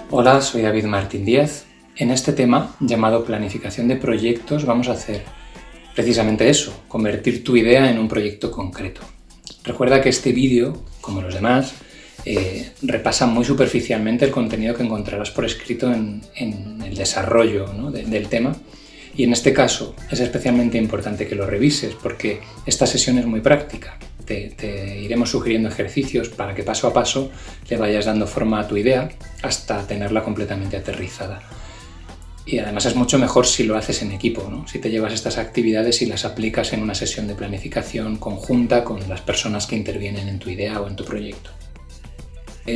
Hola, soy David Martín Díaz. En este tema, llamado planificación de proyectos, vamos a hacer precisamente eso, convertir tu idea en un proyecto concreto. Recuerda que este vídeo, como los demás, repasa muy superficialmente el contenido que encontrarás por escrito en el desarrollo, ¿no?, del tema. Y en este caso es especialmente importante que lo revises porque esta sesión es muy práctica. Te iremos sugiriendo ejercicios para que paso a paso le vayas dando forma a tu idea hasta tenerla completamente aterrizada. Y además es mucho mejor si lo haces en equipo, ¿no? Si te llevas estas actividades y las aplicas en una sesión de planificación conjunta con las personas que intervienen en tu idea o en tu proyecto.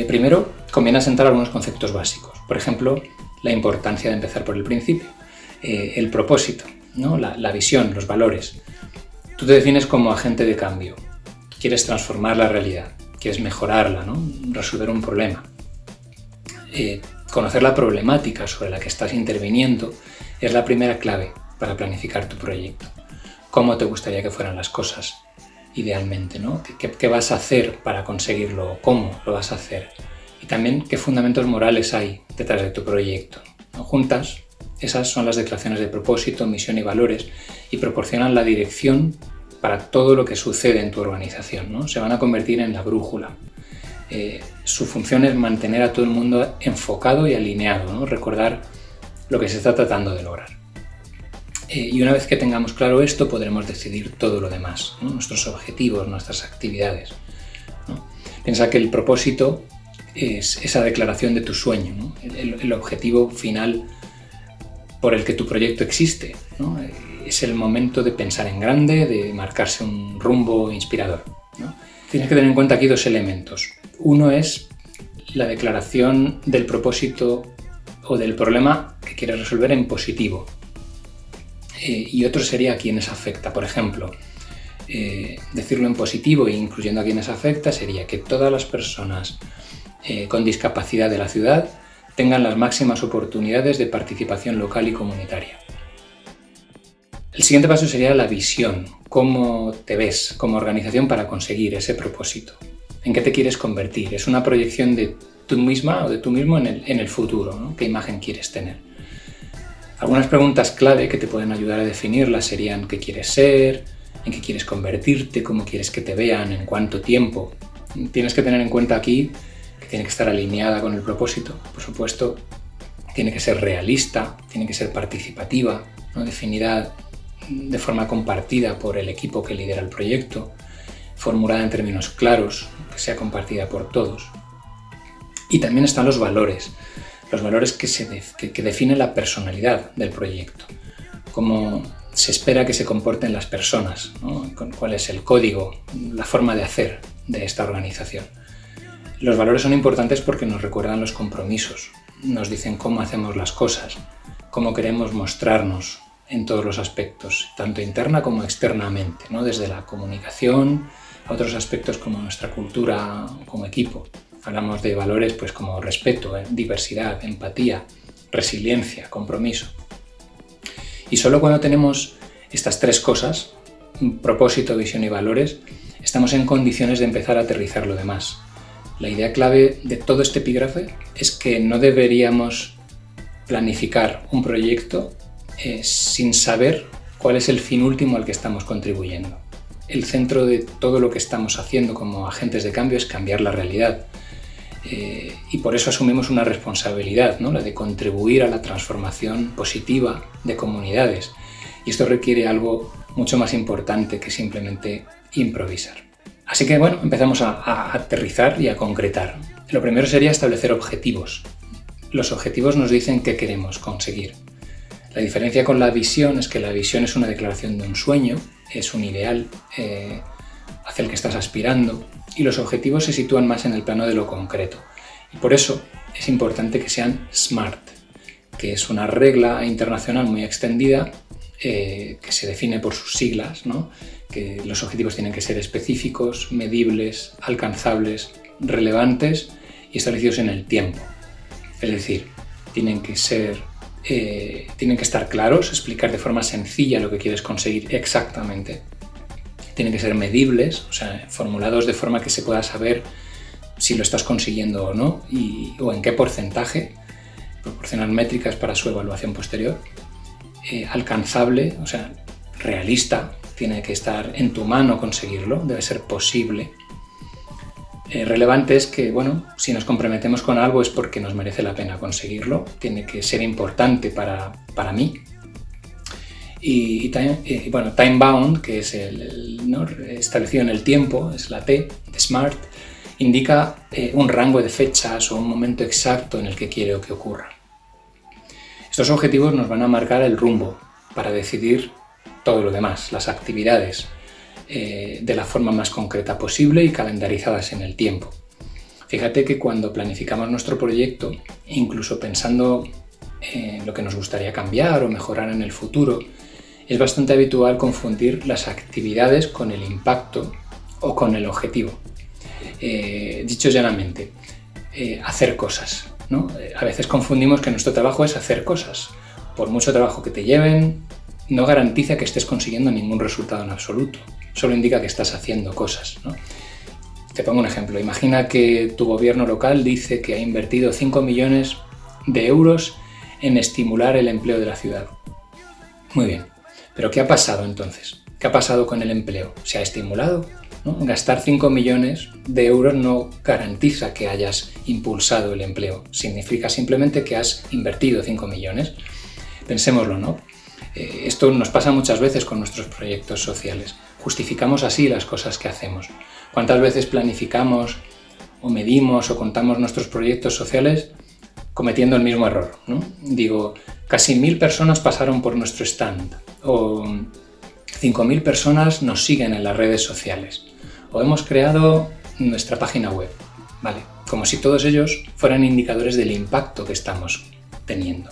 Primero, conviene asentar algunos conceptos básicos. Por ejemplo, la importancia de empezar por el principio, el propósito, ¿no?, la visión, los valores. Tú te defines como agente de cambio. Quieres transformar la realidad, quieres mejorarla, ¿no?, resolver un problema. Conocer la problemática sobre la que estás interviniendo es la primera clave para planificar tu proyecto. ¿Cómo te gustaría que fueran las cosas, idealmente, ¿no? ¿Qué vas a hacer para conseguirlo? ¿Cómo lo vas a hacer? Y también qué fundamentos morales hay detrás de tu proyecto, ¿no? Juntas, esas son las declaraciones de propósito, misión y valores y proporcionan la dirección para todo lo que sucede en tu organización, ¿no? Se van a convertir en la brújula. Su función es mantener a todo el mundo enfocado y alineado, ¿no? Recordar lo que se está tratando de lograr. Y una vez que tengamos claro esto, podremos decidir todo lo demás, ¿no? Nuestros objetivos, nuestras actividades, ¿no? Piensa que el propósito es esa declaración de tu sueño, ¿no? El objetivo final por el que tu proyecto existe, ¿no? Es el momento de pensar en grande, de marcarse un rumbo inspirador, ¿no? Tienes que tener en cuenta aquí dos elementos. Uno es la declaración del propósito o del problema que quieres resolver en positivo. Y otro sería a quienes afecta. Por ejemplo, decirlo en positivo e incluyendo a quienes afecta sería que todas las personas con discapacidad de la ciudad tengan las máximas oportunidades de participación local y comunitaria. El siguiente paso sería la visión. ¿Cómo te ves como organización para conseguir ese propósito? ¿En qué te quieres convertir? Es una proyección de tú misma o de tú mismo en el futuro, ¿no? ¿Qué imagen quieres tener? Algunas preguntas clave que te pueden ayudar a definirlas serían qué quieres ser, en qué quieres convertirte, cómo quieres que te vean, en cuánto tiempo. Tienes que tener en cuenta aquí que tiene que estar alineada con el propósito. Por supuesto, tiene que ser realista, tiene que ser participativa, ¿no?, definida de forma compartida por el equipo que lidera el proyecto, formulada en términos claros, que sea compartida por todos. Y también están los valores que definen la personalidad del proyecto, cómo se espera que se comporten las personas, ¿no?, cuál es el código, la forma de hacer de esta organización. Los valores son importantes porque nos recuerdan los compromisos, nos dicen cómo hacemos las cosas, cómo queremos mostrarnos en todos los aspectos, tanto interna como externamente, ¿no?, desde la comunicación a otros aspectos como nuestra cultura como equipo. Hablamos de valores pues como respeto, diversidad, empatía, resiliencia, compromiso. Y solo cuando tenemos estas tres cosas, propósito, visión y valores, estamos en condiciones de empezar a aterrizar lo demás. La idea clave de todo este epígrafe es que no deberíamos planificar un proyecto sin saber cuál es el fin último al que estamos contribuyendo. El centro de todo lo que estamos haciendo como agentes de cambio es cambiar la realidad. Y por eso asumimos una responsabilidad, ¿no?, la de contribuir a la transformación positiva de comunidades. Y esto requiere algo mucho más importante que simplemente improvisar. Así que bueno, empezamos a aterrizar y a concretar. Lo primero sería establecer objetivos. Los objetivos nos dicen qué queremos conseguir. La diferencia con la visión es que la visión es una declaración de un sueño, es un ideal hacia el que estás aspirando, y los objetivos se sitúan más en el plano de lo concreto. Y por eso es importante que sean SMART, que es una regla internacional muy extendida que se define por sus siglas, ¿no?, que los objetivos tienen que ser específicos, medibles, alcanzables, relevantes y establecidos en el tiempo. Es decir, tienen que estar claros, explicar de forma sencilla lo que quieres conseguir exactamente. Tienen que ser medibles, o sea, formulados de forma que se pueda saber si lo estás consiguiendo o no, o en qué porcentaje, proporcionar métricas para su evaluación posterior, alcanzable, o sea, realista, tiene que estar en tu mano conseguirlo, debe ser posible. Relevante es que, bueno, si nos comprometemos con algo es porque nos merece la pena conseguirlo, tiene que ser importante para mí. Y time bound, que es ¿no? establecido en el tiempo, es la T de SMART, indica un rango de fechas o un momento exacto en el que quiero que ocurra. Estos objetivos nos van a marcar el rumbo para decidir todo lo demás, las actividades, de la forma más concreta posible y calendarizadas en el tiempo. Fíjate que cuando planificamos nuestro proyecto, incluso pensando en lo que nos gustaría cambiar o mejorar en el futuro, es bastante habitual confundir las actividades con el impacto o con el objetivo. Dicho llanamente, hacer cosas, ¿no? A veces confundimos que nuestro trabajo es hacer cosas. Por mucho trabajo que te lleven, no garantiza que estés consiguiendo ningún resultado en absoluto. Solo indica que estás haciendo cosas, ¿no? Te pongo un ejemplo. Imagina que tu gobierno local dice que ha invertido 5 millones de euros en estimular el empleo de la ciudad. Muy bien. ¿Pero qué ha pasado entonces? ¿Qué ha pasado con el empleo? ¿Se ha estimulado? ¿No? Gastar 5 millones de euros no garantiza que hayas impulsado el empleo. Significa simplemente que has invertido 5 millones. Pensémoslo, ¿no? Esto nos pasa muchas veces con nuestros proyectos sociales. Justificamos así las cosas que hacemos. ¿Cuántas veces planificamos o medimos o contamos nuestros proyectos sociales cometiendo el mismo error, ¿no? Digo, casi 1.000 personas pasaron por nuestro stand, o 5.000 personas nos siguen en las redes sociales, o hemos creado nuestra página web, ¿vale? Como si todos ellos fueran indicadores del impacto que estamos teniendo.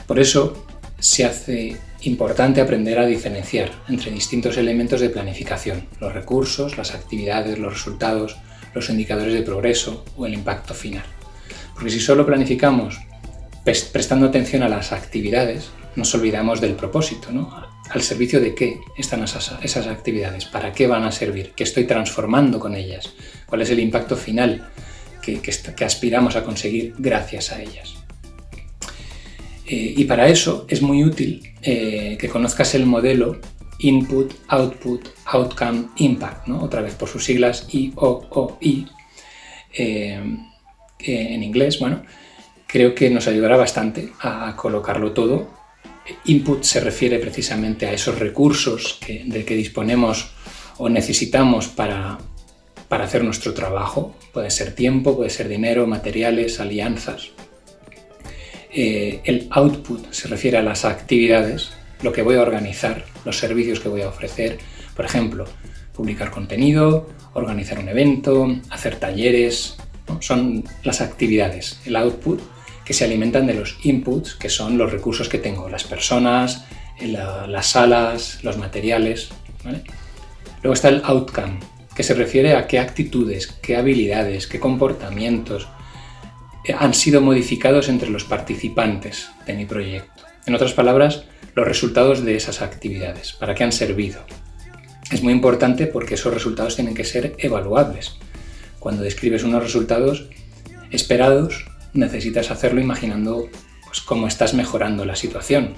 Por eso se hace importante aprender a diferenciar entre distintos elementos de planificación, los recursos, las actividades, los resultados, los indicadores de progreso o el impacto final. Porque si solo planificamos prestando atención a las actividades, nos olvidamos del propósito, ¿no? ¿Al servicio de qué están esas actividades? ¿Para qué van a servir? ¿Qué estoy transformando con ellas? ¿Cuál es el impacto final que aspiramos a conseguir gracias a ellas? Y para eso es muy útil que conozcas el modelo Input, Output, Outcome, Impact, ¿no? Otra vez por sus siglas IOOI, en inglés. Bueno, creo que nos ayudará bastante a colocarlo todo. Input se refiere precisamente a esos recursos de que disponemos o necesitamos para hacer nuestro trabajo. Puede ser tiempo, puede ser dinero, materiales, alianzas. El output se refiere a las actividades, lo que voy a organizar, los servicios que voy a ofrecer. Por ejemplo, publicar contenido, organizar un evento, hacer talleres, ¿no? Son las actividades, el output, que se alimentan de los inputs, que son los recursos que tengo, las personas, las salas, los materiales, ¿vale? Luego está el outcome, que se refiere a qué actitudes, qué habilidades, qué comportamientos han sido modificados entre los participantes de mi proyecto. En otras palabras, los resultados de esas actividades, para qué han servido. Es muy importante porque esos resultados tienen que ser evaluables. Cuando describes unos resultados esperados, necesitas hacerlo imaginando pues, cómo estás mejorando la situación.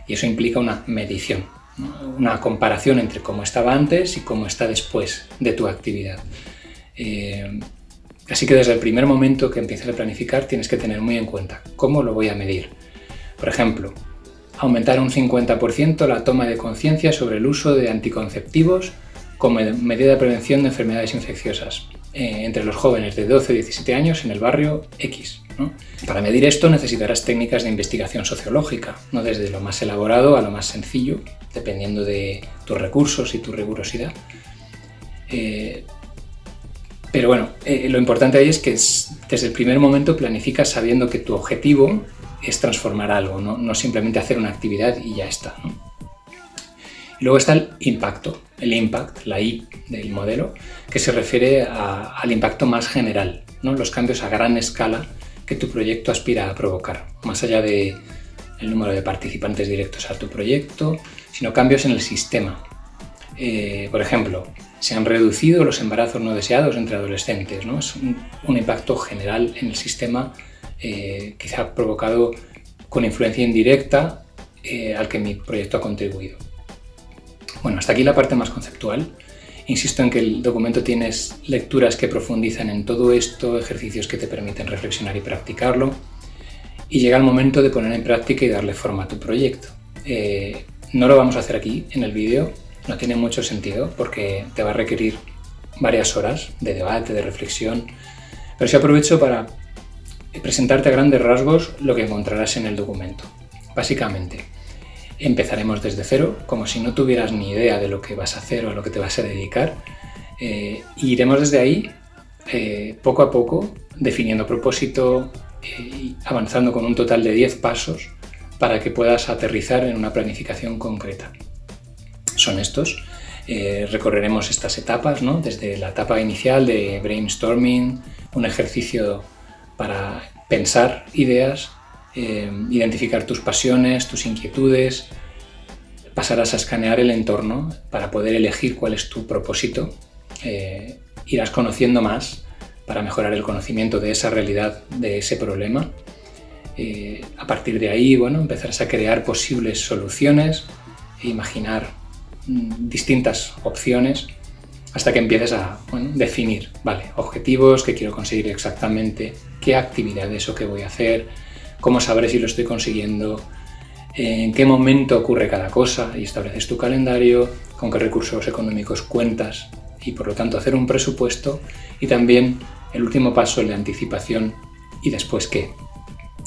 Y eso implica una medición, ¿no? Una comparación entre cómo estaba antes y cómo está después de tu actividad. Así que desde el primer momento que empieces a planificar tienes que tener muy en cuenta cómo lo voy a medir. Por ejemplo, aumentar un 50% la toma de conciencia sobre el uso de anticonceptivos como medida de prevención de enfermedades infecciosas entre los jóvenes de 12 a 17 años en el barrio X, ¿no? Para medir esto necesitarás técnicas de investigación sociológica, no desde lo más elaborado a lo más sencillo, dependiendo de tus recursos y tu rigurosidad. Pero bueno, lo importante ahí es que desde el primer momento planificas sabiendo que tu objetivo es transformar algo, no simplemente hacer una actividad y ya está, ¿no? Y luego está el impacto, el impact, la I del modelo, que se refiere al impacto más general, ¿no? Los cambios a gran escala que tu proyecto aspira a provocar, más allá del número de participantes directos a tu proyecto, sino cambios en el sistema. Por ejemplo, se han reducido los embarazos no deseados entre adolescentes, ¿no? Es un impacto general en el sistema que se ha provocado con influencia indirecta al que mi proyecto ha contribuido. Bueno, hasta aquí la parte más conceptual. Insisto en que el documento tienes lecturas que profundizan en todo esto, ejercicios que te permiten reflexionar y practicarlo, y llega el momento de poner en práctica y darle forma a tu proyecto. No lo vamos a hacer aquí en el vídeo, no tiene mucho sentido porque te va a requerir varias horas de debate, de reflexión, pero sí aprovecho para presentarte a grandes rasgos lo que encontrarás en el documento. Básicamente, empezaremos desde cero, como si no tuvieras ni idea de lo que vas a hacer o a lo que te vas a dedicar, y iremos desde ahí, poco a poco, definiendo propósito y avanzando con un total de 10 pasos para que puedas aterrizar en una planificación concreta. Son estos. Recorreremos estas etapas, ¿no? Desde la etapa inicial de brainstorming, un ejercicio para pensar ideas, identificar tus pasiones, tus inquietudes, pasarás a escanear el entorno para poder elegir cuál es tu propósito, irás conociendo más para mejorar el conocimiento de esa realidad, de ese problema. A partir de ahí, bueno, empezarás a crear posibles soluciones e imaginar distintas opciones hasta que empieces a definir, vale, objetivos, qué quiero conseguir exactamente, qué actividades o qué voy a hacer, cómo sabré si lo estoy consiguiendo, en qué momento ocurre cada cosa y estableces tu calendario, con qué recursos económicos cuentas y por lo tanto hacer un presupuesto, y también el último paso, el de anticipación y después qué.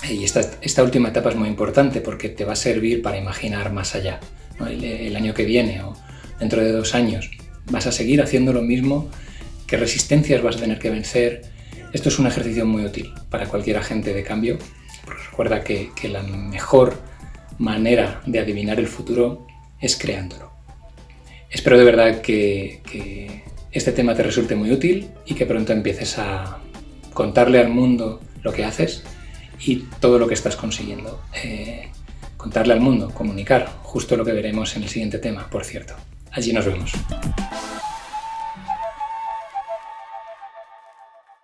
Y esta última etapa es muy importante porque te va a servir para imaginar más allá, ¿no? El año que viene o dentro de 2 años vas a seguir haciendo lo mismo, qué resistencias vas a tener que vencer. Esto es un ejercicio muy útil para cualquier agente de cambio, porque recuerda que la mejor manera de adivinar el futuro es creándolo. Espero de verdad que este tema te resulte muy útil y que pronto empieces a contarle al mundo lo que haces y todo lo que estás consiguiendo. Contarle al mundo, comunicar, justo lo que veremos en el siguiente tema, por cierto. Allí nos vemos.